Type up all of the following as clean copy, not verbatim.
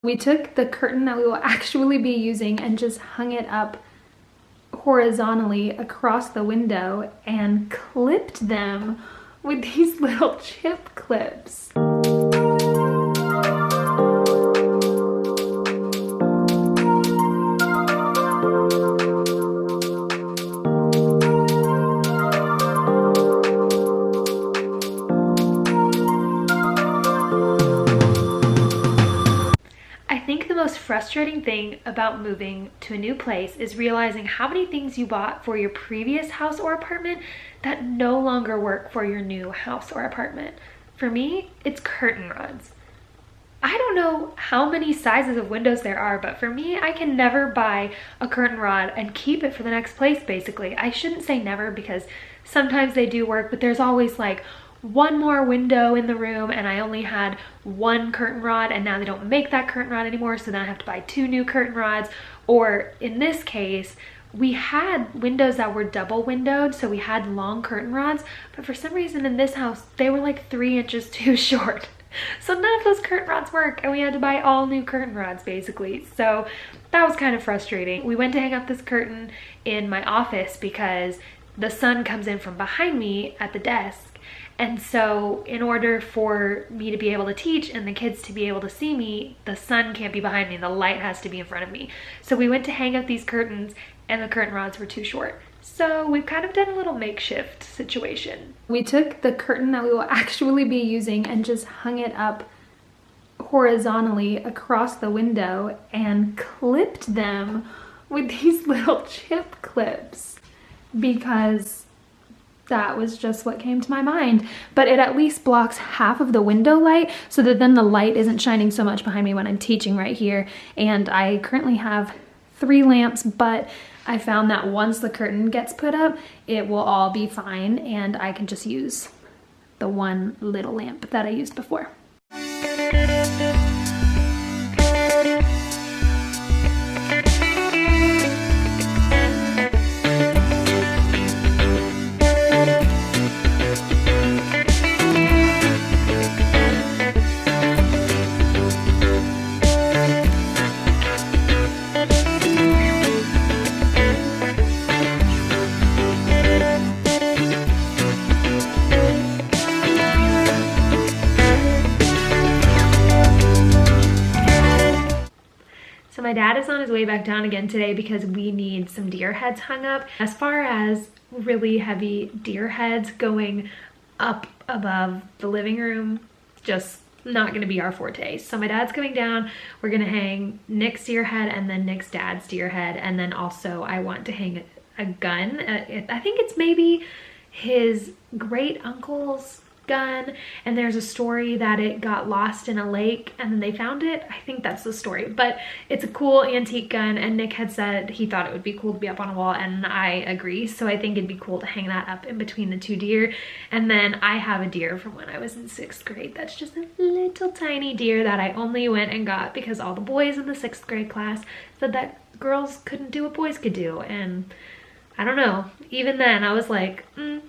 We took the curtain that we will actually be using and just hung it up horizontally across the window and clipped them with these little chip clips. Frustrating thing about moving to a new place is realizing how many things you bought for your previous house or apartment that no longer work for your new house or apartment. For me, it's curtain rods. I don't know how many sizes of windows there are, but for me, I can never buy a curtain rod and keep it for the next place, basically. I shouldn't say never because sometimes they do work, but there's always like one more window in the room and I only had one curtain rod and now they don't make that curtain rod anymore, so then I have to buy 2 new curtain rods. Or in this case, we had windows that were double windowed, so we had long curtain rods, but for some reason in this house they were like 3 inches too short. So none of those curtain rods work and we had to buy all new curtain rods basically. So that was kind of frustrating. We went to hang up this curtain in my office because the sun comes in from behind me at the desk. And so in order for me to be able to teach and the kids to be able to see me, the sun can't be behind me, the light has to be in front of me. So we went to hang up these curtains and the curtain rods were too short. So we've kind of done a little makeshift situation. We took the curtain that we will actually be using and just hung it up horizontally across the window and clipped them with these little chip clips because that was just what came to my mind. But it at least blocks half of the window light so that then the light isn't shining so much behind me when I'm teaching right here. And I currently have 3 lamps, but I found that once the curtain gets put up, it will all be fine and I can just use the one little lamp that I used before. My dad is on his way back down again today because we need some deer heads hung up. As far as really heavy deer heads going up above the living room, just not going to be our forte. So my dad's coming down. We're going to hang Nick's deer head and then Nick's dad's deer head. And then also I want to hang a gun. I think it's maybe his great uncle's gun, and there's a story that it got lost in a lake and then they found it. I think that's the story, but it's a cool antique gun and Nick had said he thought it would be cool to be up on a wall, and I agree. So I think it'd be cool to hang that up in between the 2 deer. And then I have a deer from when I was in 6th grade that's just a little tiny deer that I only went and got because all the boys in the 6th grade class said that girls couldn't do what boys could do, and I don't know, even then I was like,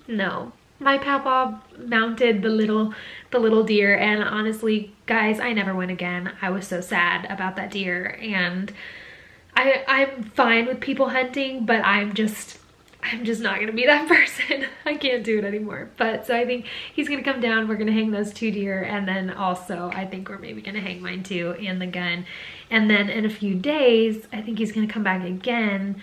no. My papa mounted the little deer, and honestly, guys, I never went again. I was so sad about that deer, and I'm fine with people hunting, but I'm just not gonna be that person. I can't do it anymore. But so I think he's gonna come down, we're gonna hang those 2 deer, and then also I think we're maybe gonna hang mine too and the gun. And then in a few days, I think he's gonna come back again,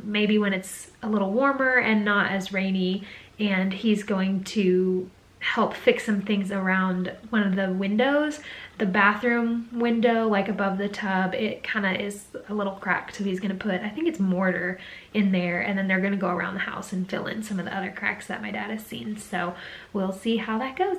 maybe when it's a little warmer and not as rainy, and he's going to help fix some things around one of the windows. The bathroom window, like above the tub, it kind of is a little cracked, so he's gonna put, I think it's mortar in there, and then they're gonna go around the house and fill in some of the other cracks that my dad has seen. So we'll see how that goes.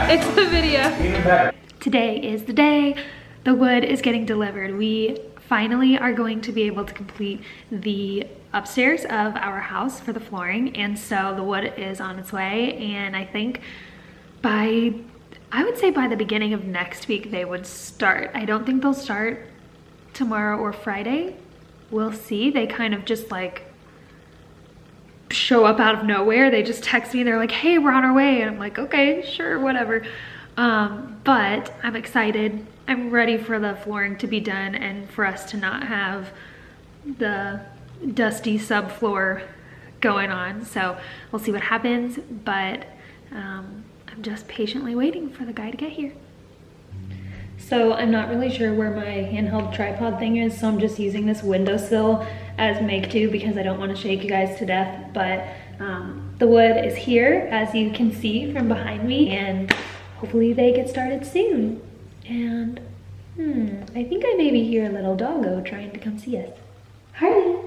It's the video. Today is the day the wood is getting delivered. We finally are going to be able to complete the upstairs of our house for the flooring, and so the wood is on its way, and I think I would say by the beginning of next week they would start. I don't think they'll start tomorrow or Friday. We'll see. They kind of just like show up out of nowhere. They just text me, they're like, hey, we're on our way, and I'm like, okay, sure, whatever. But I'm excited. I'm ready for the flooring to be done and for us to not have the dusty subfloor going on. So we'll see what happens, but I'm just patiently waiting for the guy to get here. So I'm not really sure where my handheld tripod thing is, so I'm just using this windowsill as make-do because I don't want to shake you guys to death. But the wood is here, as you can see from behind me, and hopefully they get started soon. And I think I maybe hear a little doggo trying to come see us. Harley!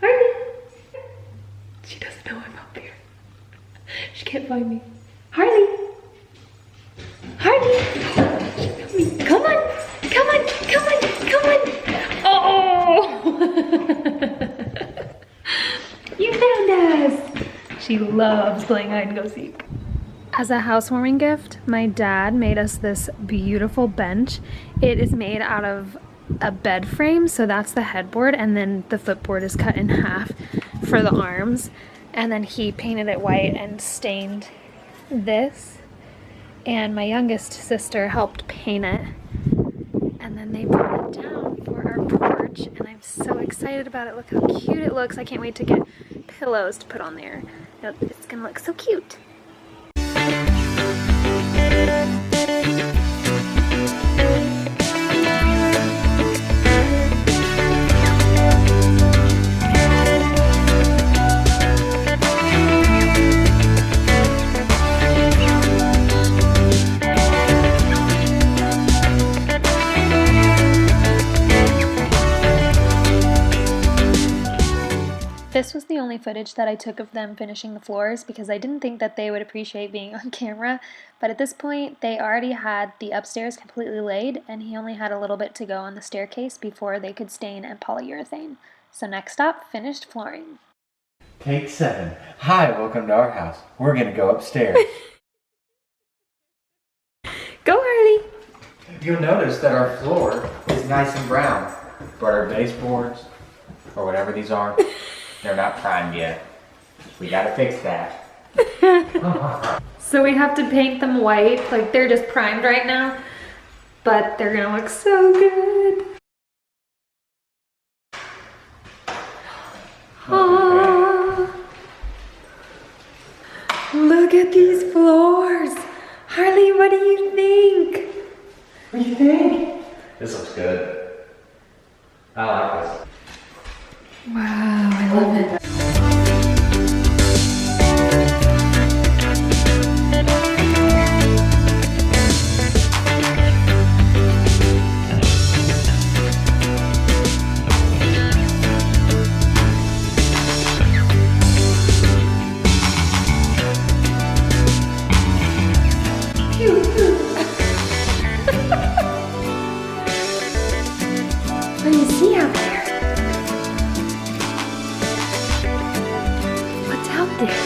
Harley! She doesn't know I'm up here. She can't find me. Harley! Harley! Come on! Come on! Come on! Come on! Oh! You found us! She loves playing hide and go seek. As a housewarming gift, my dad made us this beautiful bench. It is made out of a bed frame, so that's the headboard, and then the footboard is cut in half for the arms. And then he painted it white and stained this. And my youngest sister helped paint it. And then they brought it down for our porch, and I'm so excited about it. Look how cute it looks. I can't wait to get pillows to put on there. It's gonna look so cute. This was the only footage that I took of them finishing the floors because I didn't think that they would appreciate being on camera, but at this point they already had the upstairs completely laid, and he only had a little bit to go on the staircase before they could stain and polyurethane. So next stop, finished flooring. Take 7. Hi, welcome to our house. We're gonna go upstairs. Go, Harley! You'll notice that our floor is nice and brown, but our baseboards, or whatever these are, they're not primed yet. We gotta fix that. So we have to paint them white, like they're just primed right now, but they're gonna look so good. Oh, look at these floors. Harley, what do you think? What do you think? This looks good. I like this. Wow, I love it. What do you see out there? What's out there?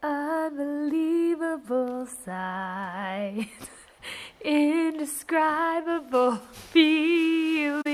Unbelievable sight, indescribable feeling.